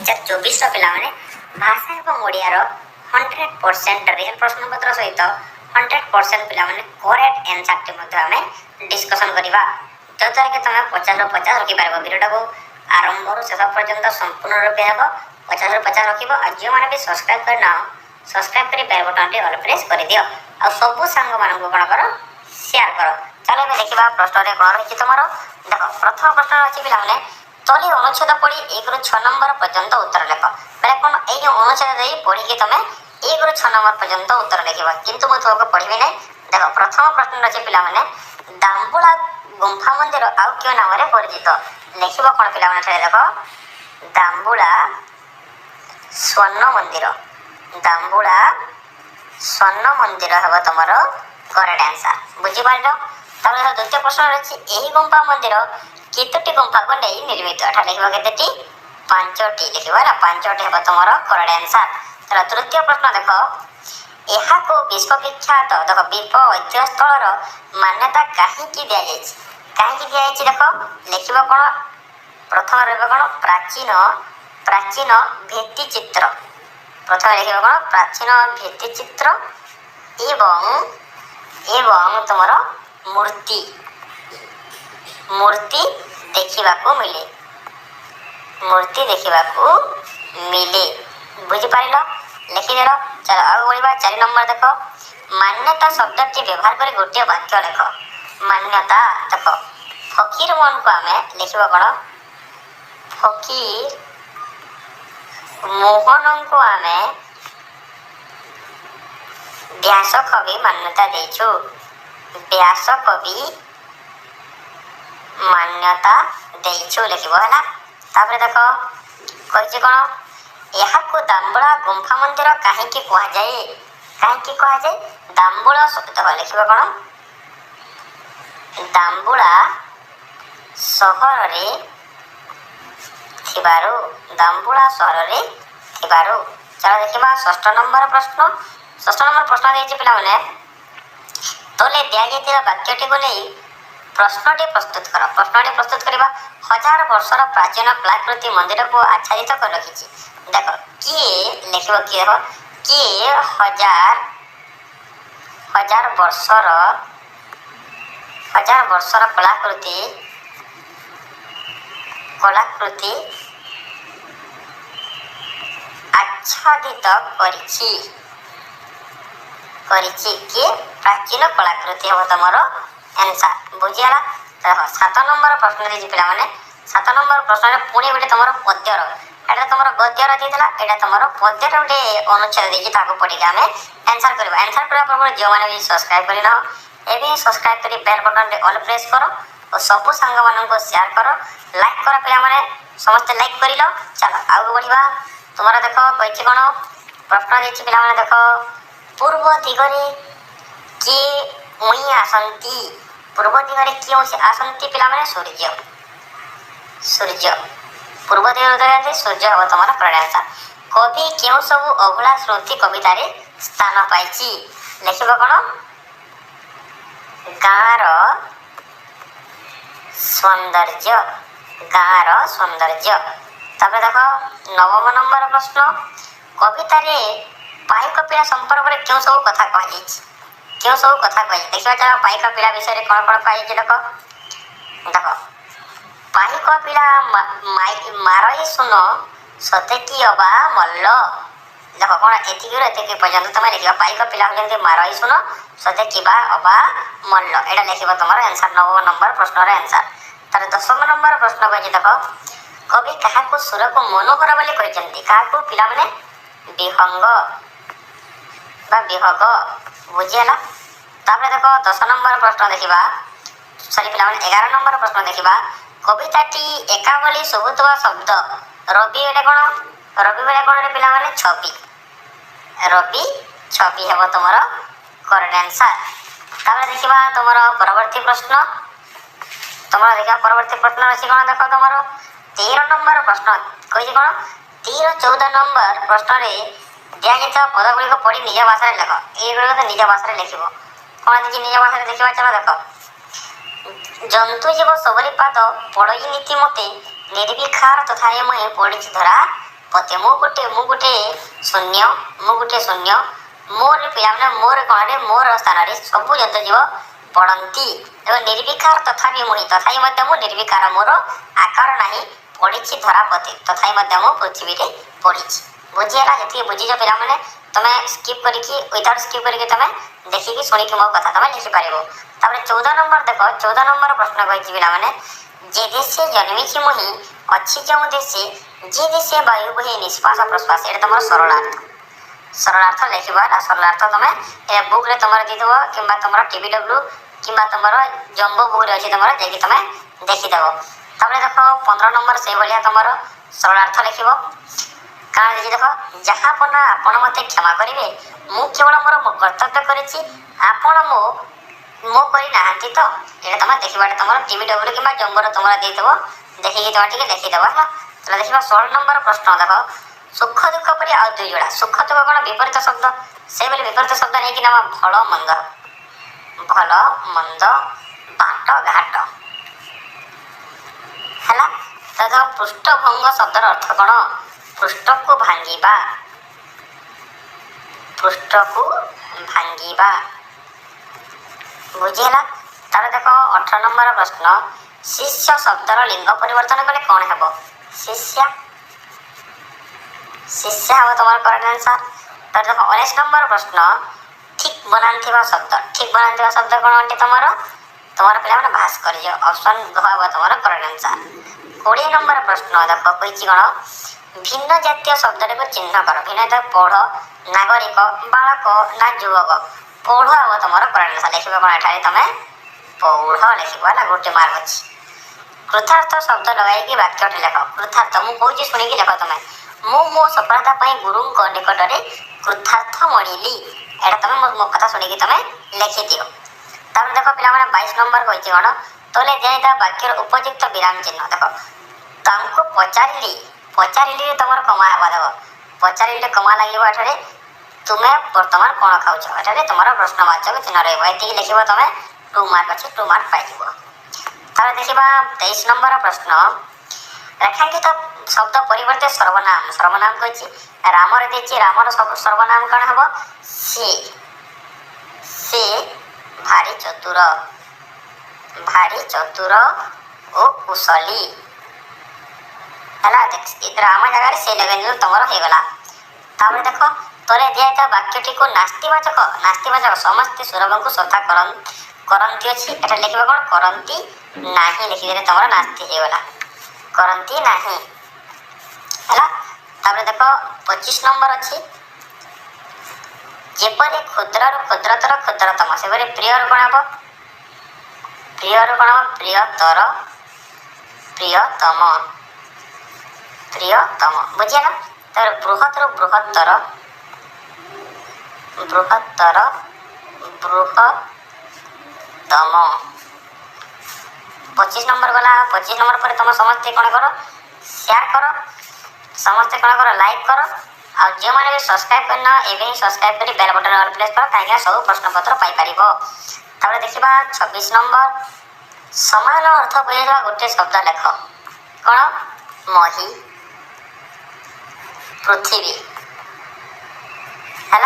2024 ପିଲାମାନେ ଭାଷା ଏବଂ ଓଡ଼ିଆର 100% ରିଏଲ ପ୍ରଶ୍ନପତ୍ର ସହିତ 100% ପିଲାମାନେ କରେକ୍ଟ ଆନ୍ସରଟି ମଧ୍ୟ ଆମେ ଡିସ୍କସନ୍ କରିବା, ଯଦ୍ୱାରା କି ତୁମେ 50ରୁ 50 ରଖିପାରିବ। ଭିଡ଼ିଓଟାକୁ ଆରମ୍ଭରୁ ଶେଷ ପର୍ଯ୍ୟନ୍ତ ସମ୍ପୂର୍ଣ୍ଣ ରୂପେ ହେବ 50ରୁ 50 ରଖିବ। ଆଉ ଯେଉଁମାନେ ବି ସବସ୍କ୍ରାଇବ୍ କରିନାହ ସବସ୍କ୍ରାଇବ୍ କରି ବେଲ୍ ବଟନ୍ଟି ଅଲ୍ ପ୍ରେସ୍ କରିଦିଅ, ଆଉ ସବୁ ସାଙ୍ଗମାନଙ୍କୁ କ'ଣ କର, ସେୟାର କର। ଚାଲ ଏବେ ଦେଖିବା ପ୍ରଶ୍ନରେ କ'ଣ ରହିଛି ତୁମର। ଦେଖ, ପ୍ରଥମ ପ୍ରଶ୍ନ ଅଛି ପିଲାମାନେ, ତଳେ ଅନୁଚ୍ଛେଦ ପଢ଼ି 1ରୁ 6 ନମ୍ବର ପର୍ଯ୍ୟନ୍ତ ଉତ୍ତର ଲେଖ। ବେଲେ କ'ଣ ଏଇ ଅନୁଚ୍ଛେଦ ଦେଇ ପଢ଼ିକି ତୁମେ 1ରୁ 6 ନମ୍ବର ପର୍ଯ୍ୟନ୍ତ ଉତ୍ତର ଲେଖିବ, କିନ୍ତୁ ମୁଁ ତୁମକୁ ପଢ଼ିବି ନାହିଁ। ଦେଖ, ପ୍ରଥମ ପ୍ରଶ୍ନ ଅଛି ପିଲାମାନେ, ଦାମ୍ବୁଳା ଗୁମ୍ଫା ମନ୍ଦିର ଆଉ କେଉଁ ନାମରେ ପରିଚିତ? ଲେଖିବ କ'ଣ ପିଲାମାନେ? ଏଠାରେ ଦେଖ, ଦାମ୍ବୁଳା ସ୍ୱର୍ଣ୍ଣ ମନ୍ଦିର। ଦାମ୍ବୁଳା ସ୍ୱର୍ଣ୍ଣ ମନ୍ଦିର ହେବ ତୁମର କରେକ୍ଟ ଆନ୍ସର। ବୁଝିପାରିଲ? ତାପରେ ଦ୍ୱିତୀୟ ପ୍ରଶ୍ନ ରହିଛି, ଏହି ଗୁମ୍ଫା ମନ୍ଦିର କେତୋଟି ଗୁମ୍ଫାକୁ ନେଇ ନିର୍ମିତ? ଏଠାରେ ଲେଖିବ କେତୋଟି? 5ଟି ଲେଖିବ ହେଲା, 5ଟି ହେବ ତୁମର କରେକ୍ଟ ଆନ୍ସର। ତାର ତୃତୀୟ ପ୍ରଶ୍ନ ଦେଖ, ଏହାକୁ ବିଶ୍ୱବିଖ୍ୟାତ ଦେଖ ବିପ ଐତିହ୍ୟସ୍ଥଳର ମାନ୍ୟତା କାହିଁକି ଦିଆଯାଇଛି? କାହିଁକି ଦିଆଯାଇଛି ଦେଖ, ଲେଖିବ କ'ଣ? ପ୍ରଥମେ ରହିବ କ'ଣ? ପ୍ରାଚୀନ ଭିତ୍ତିଚିତ୍ର। ପ୍ରଥମେ ଲେଖିବ କ'ଣ? ପ୍ରାଚୀନ ଭିତ୍ତିଚିତ୍ର ଏବଂ ତୁମର ମୂର୍ତ୍ତି ଦେଖିବାକୁ ମିଳେ। ବୁଝିପାରିଲ? ଲେଖିଦେଲ। ଚାଲ ଆଉ ବଢ଼ିବା। 4 ନମ୍ବର ଦେଖ, ମାନ୍ୟତା ଶବ୍ଦଟି ବ୍ୟବହାର କରି ଗୋଟିଏ ବାକ୍ୟ ଲେଖ। ମାନ୍ୟତା ଦେଖ, ଫକୀର ମୋହନକୁ ଆମେ ଲେଖିବ କ'ଣ? ଫକୀର ମୋହନଙ୍କୁ ଆମେ ବ୍ୟାସ କବି ମାନ୍ୟତା ଦେଇଛୁ। ବ୍ୟାସ କବି ମାନ୍ୟତା ଦେଇଛୁ ଲେଖିବ ହେଲା। ତାପରେ ଦେଖ କହିଛି କ'ଣ, ଏହାକୁ ଦାମ୍ବୁଳା ଗୁମ୍ଫା ମନ୍ଦିର କାହିଁକି କୁହାଯାଏ? କାହିଁକି କୁହାଯାଏ? ଦାମ୍ବୁଳା ଦେଖ ଲେଖିବ କ'ଣ? ଦାମ୍ବୁଳା ସହରରେ ଥିବାରୁ। ଚାଲ ଦେଖିବା 6 ନମ୍ବର ପ୍ରଶ୍ନ। 6 ନମ୍ବର ପ୍ରଶ୍ନ ଦେଇଛି ପିଲାମାନେ, ତଳେ ଦିଆଯାଇଥିବା ବାକ୍ୟଟିକୁ ନେଇ ପ୍ରଶ୍ନଟି ପ୍ରସ୍ତୁତ କର। ପ୍ରଶ୍ନଟି ପ୍ରସ୍ତୁତ କରିବା। 1000 ବର୍ଷର ପ୍ରାଚୀନ କଳାକୃତି ମନ୍ଦିରକୁ ଆଚ୍ଛାଦିତ କରି ରଖିଛି। ଦେଖ, କିଏ ଲେଖିବ? କିଏ ଦେଖ, କିଏ ହଜାର ବର୍ଷର କଳାକୃତି ଆଚ୍ଛାଦିତ କରିଛି। କିଏ? ପ୍ରାଚୀନ କଳାକୃତି ହେବ ତୁମର ଆନ୍ସର। ବୁଝିଗଲା? ଦେଖ, 7 ନମ୍ବର ପ୍ରଶ୍ନ ଦେଇଛି ପିଲାମାନେ। 7 ନମ୍ବର ପ୍ରଶ୍ନରେ ପୁଣି ଗୋଟେ ତୁମର ପଦ୍ୟର, ଏଇଟା ତୁମର ଗଦ୍ୟର ଦେଇଥିଲା, ଏଇଟା ତୁମର ପଦ୍ୟର ଗୋଟେ ଅନୁଚ୍ଛେଦ ଦେଇଛି, ତାକୁ ପଢ଼ିକି ଆମେ ଆନ୍ସର କରିବା। ଆନ୍ସର କରିବା ପୂର୍ବରୁ ଯେଉଁମାନେ ବି ସବସ୍କ୍ରାଇବ୍ କରିନାହ ଏବେ ସବସ୍କ୍ରାଇବ୍ କରି ବେଲ୍ ବଟନ୍ରେ ଅଲ୍ ପ୍ରେସ୍ କର ଓ ସବୁ ସାଙ୍ଗମାନଙ୍କୁ ସେୟାର କର, ଲାଇକ୍ କର। ପିଲାମାନେ ସମସ୍ତେ ଲାଇକ୍ କରିଲ। ଚାଲ ଆଗକୁ ବଢ଼ିବା। ତୁମର ଦେଖ କହିଛି କ'ଣ? ପ୍ରଶ୍ନ ଦେଇଛି ପିଲାମାନେ, ଦେଖ, ପୂର୍ବ ଦିଗରେ କିଏ ଉଇଁ ଆସନ୍ତି? ପୂର୍ବ ଦିଗରେ କିଏ ଆସନ୍ତି ପିଲାମାନେ? ସୂର୍ଯ୍ୟ। ପୂର୍ବ ଦିଗରେ ଉଦୟ ସୂର୍ଯ୍ୟ ହେବ ତୁମର କରେକ୍ଟ ଆନ୍ସର। କବି କେଉଁ ସବୁ ଅଭୁଲା ସ୍ମୃତି କବିତାରେ ସ୍ଥାନ ପାଇଛି? ଲେଖିବ କ'ଣ? ଗାଁର ସୌନ୍ଦର୍ଯ୍ୟ। ତାପରେ ଦେଖ 9 ନମ୍ବର ପ୍ରଶ୍ନ, କବିତାରେ ପାଇକ ପିଲା ସମ୍ପର୍କରେ କେଉଁ ସବୁ କଥା କୁହାଯାଇଛି? ଦେଖିବା ଚାଲ, ପାଇକ ପିଲା ବିଷୟରେ କ'ଣ କୁହାଯାଇଛି ଦେଖ। ପାଇକ ପିଲା ମାରଇ ଶୁଣ ସତେ କି ଅବା ମଲ୍ଲ। ଦେଖ କ'ଣ, ଏତିକି ପର୍ଯ୍ୟନ୍ତ ତୁମେ ଲେଖିବ। ପାଇକ ପିଲା ହେଉଛନ୍ତି ମାରଇ ଶୁଣ ସତେ କିବା ଅବା ମଲ୍ଲ। ଏଇଟା ଲେଖିବ ତୁମର ଆନ୍ସର, 9 ନମ୍ବର ପ୍ରଶ୍ନର ଆନ୍ସର। ତାର 10 ନମ୍ବର ପ୍ରଶ୍ନ କହିଛି ଦେଖ, କବି କାହାକୁ ସୁରକୁ ମନୋହର ବୋଲି କହିଛନ୍ତି? କାହାକୁ ପିଲାମାନେ? ବିହଙ୍ଗ। ବୁଝିହେଲା? ତାପରେ ଦେଖ 10 ନମ୍ବର ପ୍ରଶ୍ନ ଦେଖିବା, ପିଲାମାନେ 11 ନମ୍ବର ପ୍ରଶ୍ନ ଦେଖିବା। କବିତାଟି ଏକା ଭଳି ଶୁଭୁଥିବା ଶବ୍ଦ ରବି ବେଲେ କ'ଣ? ପିଲାମାନେ? ଛବି ହେବ ତୁମର କରେକ୍ଟ ଆନ୍ସର। ତାପରେ ଦେଖିବା ତୁମର ପରବର୍ତ୍ତୀ ପ୍ରଶ୍ନ। ପରବର୍ତ୍ତୀ ପ୍ରଶ୍ନ ଅଛି କ'ଣ ଦେଖ, ତୁମର 13 ନମ୍ବର ପ୍ରଶ୍ନ କହିଛି କ'ଣ? 14 ନମ୍ବର ପ୍ରଶ୍ନରେ ଦିଆଯାଇଥିବା ପଦଗୁଡ଼ିକ ପଢ଼ି ନିଜ ଭାଷାରେ ଲେଖ। ଏଇଗୁଡ଼ିକ ତ ନିଜ ଭାଷାରେ ଲେଖିବ। କ'ଣ ଦେଇଛି ନିଜ ଭାଷାରେ ଦେଖିବା? ଚାଲ ଦେଖ, ଜନ୍ତୁ ଜୀବ ସବୁରି ପାଦ ପଡ଼ଇ ନୀତି ମତେ ନିର୍ବିକାର ତଥାରେ ମୁଇଁ ପଡ଼ିଛି ଧରା पते मु गोटे शून्य मु गोटे शून्य मोर पिला मोर कणे मोर स्थान सबु जंतु जीव पड़ती एवं निर्विकार तथापि मुहि तथापि मु निर्विकार मोर आकार नहीं पड़ी धरापति तथापि मु पृथ्वी रे पड़ी बुझीगला ये बुझीज पे तुम स्किप करके विदाउट स्किप करके तुम देखिकी शुणिकी मो कथा तुम लिखिपार। 14 नंबर देख 14 नंबर प्रश्न कही पे जे देशे जन्मी मुहि अच्छी जो देशे जे देशे वायु बहे निश्वास प्रश्वास ये तुम सरलार्थ लिखा सरलार्थ तुम बुक रे तुम दीदेव कि तुम TBW कि तुम जम्बो बुक रे अच्छी तुम देखिए तुम देखीदेव। देख 15 नंबर से भाया तुम सरलार्थ लिख कारण देखिए देख जहाँ पना आपण मत क्षमा करेंगे मु केवल मोर कर्तव्य कर मो करना तो ये तुम देखा तुम TBW कि जम्बोर तुम देदेव देखिए तुम लिखिदेव है। तो देखा 16 नंबर प्रश्न देख सुख दुख पर आउ दुई जोड़ा सुख दुख कौन विपरीत शब्द से विपरीत शब्द नहीं कि भल मंद बाट घाट है। तो पृष्ठभंग शब्दर अर्थ कौन पृष्ठ को भांगिबा बुझीगला। तार देख 18 नंबर प्रश्न शिष्य शब्दर लिंग परिवर्तन कले कौन है शिष्या शिष्य हम तुम करेक्ट आंसर। तो देखो 19 नंबर प्रश्न ठीक बनाता शब्द कौन अंटे तुम पे भास्कर्य ऑप्शन घ हम तुम करेक्ट आंसर। 20 नंबर प्रश्न देख कही कौन भिन्न जातीय शब्द को चिन्ह कर भिन्न पौढ़ नागरिक बालक ना युवक पौढ़ हम तुम करेक्ट आंसर लिखा कौन एठारे तुम पौढ़ लिखा गोटे मार्क अच्छी। कृतार्थ शब्द लगाई वाक्य लिख कृतार्थ मुझे शुणिकी लिख तुम मु मो सफलता गुरु निकट में कृतार्थ मणिली एटा तुम मो कथा शुणिकी तुम लिखिदिव। तब देख पे 22 नंबर कही कौन तले दिया वाक्यर उपयुक्त विराम चिन्ह देख तुमको पचारि तुम कमा हवा देव पचारे कमा लगे तुम्हें बर्तमान कौन खाऊ एठारे तुम प्रश्नवाचक चिन्ह रही लिख तुम 2 मार्क अच्छे 2 मार्क पाई। तब देखा 23 नंबर प्रश्न रेखांकित शब्द परिवर्ते सर्वनाम कही राम देखिए रामर सर्वनाम कौन हम से भारी चतुर और कुशली है राम जगह से लगे तुम होगला। तब देख तोरे दिया वाक्यटी को नास्तिवाचक समस्ते सुरभ को श्रद्धा करती अच्छी एटा लिखा कौन करती नहीं लिखिदे तुम नास्ति होगला करती नहीं है। तब देख 25 नंबर अच्छी जेपरी क्षुद्र क्षुद्रतर क्षुद्रतम से प्रियर कौन हम प्रियतर प्रियतम बुझीगला। तर बृहतर बृहत्तर बृहत्तम 25 नंबर गला 25 नंबर पर तुम समस्ते कौन कर शेयर कर समस्ते कौन कर लाइक कर आ जो मैंने भी सब्सक्राइब करना एवं सब्सक्राइब कर बेल बटन ऑल प्रेस कर कहीं सब प्रश्न पत्र पाई पारिबो। तब देखा 26 नंबर समान अर्थ बुझा गोटे शब्द लेख कौन मही पृथ्वी है।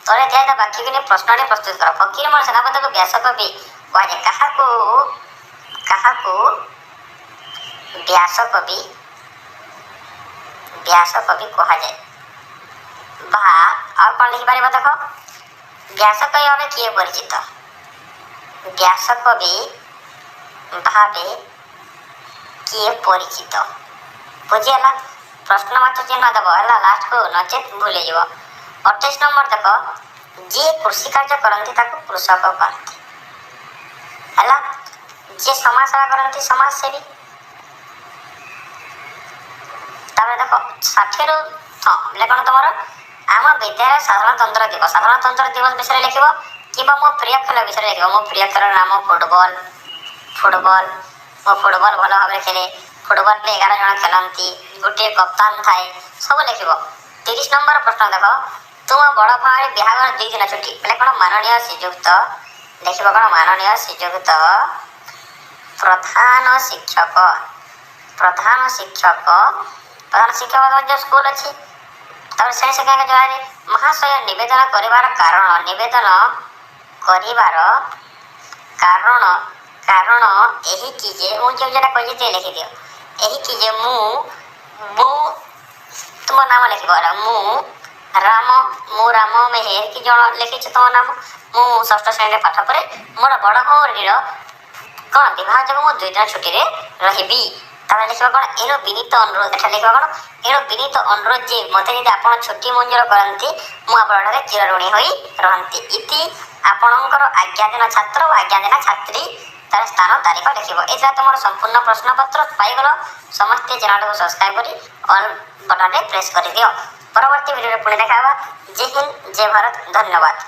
तोरे दिया वाक्य के प्रश्न प्रस्तुत कर फकीर मोर सेनापति को व्यास कवि कहुए क्या व्यास कवि कहुए बा और कौन लिखिपार देख व्यास कवि भाव किए परिचित व्यास कवि भावे किए परिचित बुझीगला। प्रश्नवाचक चिन्ह देव है लास्ट को नचेत भूल जाव। 28 नंबर देख जी कृषि कार्य करती कृषक कहते है जी समाज सेवा करती समाजसेवी। तब देख 60 रु कौन तुम आम विद्यालय साधारणतंत्र दिवस विषय लिख कि मो प्रिय खेल विषय लिख मो प्रिय खेल नाम फुटबॉल मो फुटबॉल भल भाव खेले फुटबॉल 11 जन खेलती गोटे कप्तान थाए सब लिख। 30 नंबर प्रश्न देख तुम बड़ भाई बिहार 2 दिन छुट्टी बोले कौन माननीय श्रीजुक्त लिख कौन माननीय श्रीजुक्त प्रधान शिक्षक प्रधान शिक्षक जो स्कूल अच्छी तब श्रेणी शिक्षा जगह महाशय निवेदन करिवार कारण कारण यही कि जे मु जो जरा कहि जे लिखि दियो यही कि जे मु तुम नाम लिखिब मु राम मेहेर कि जन लिखि तुम नाम मु षष्ठ श्रेणी पाठ पढ़े मोर बड़ भौरीर कौन विवाह जब मु 2 दिन छुट्टी रे रहिबी तब लिखा कौन एनो विनीत अनुरोध एटा लिखा कौन एनो विनीत अनुरोध जे मते यदि आपण छुट्टी मंजूर करती मु आपणे चिरऋणी होई रहंती इति आपणकर आज्ञा दिन छात्र और आज्ञा दिन छात्री तार स्थान तारीख लिखिब एटा तुम संपूर्ण प्रश्न पत्र पाइगल समस्त चैनल को सब्सक्राइब करी ऑल बटन रे प्रेस कर दियो परवर्ती वीडियो पुणी देखा जय हिंद जय भारत धन्यवाद।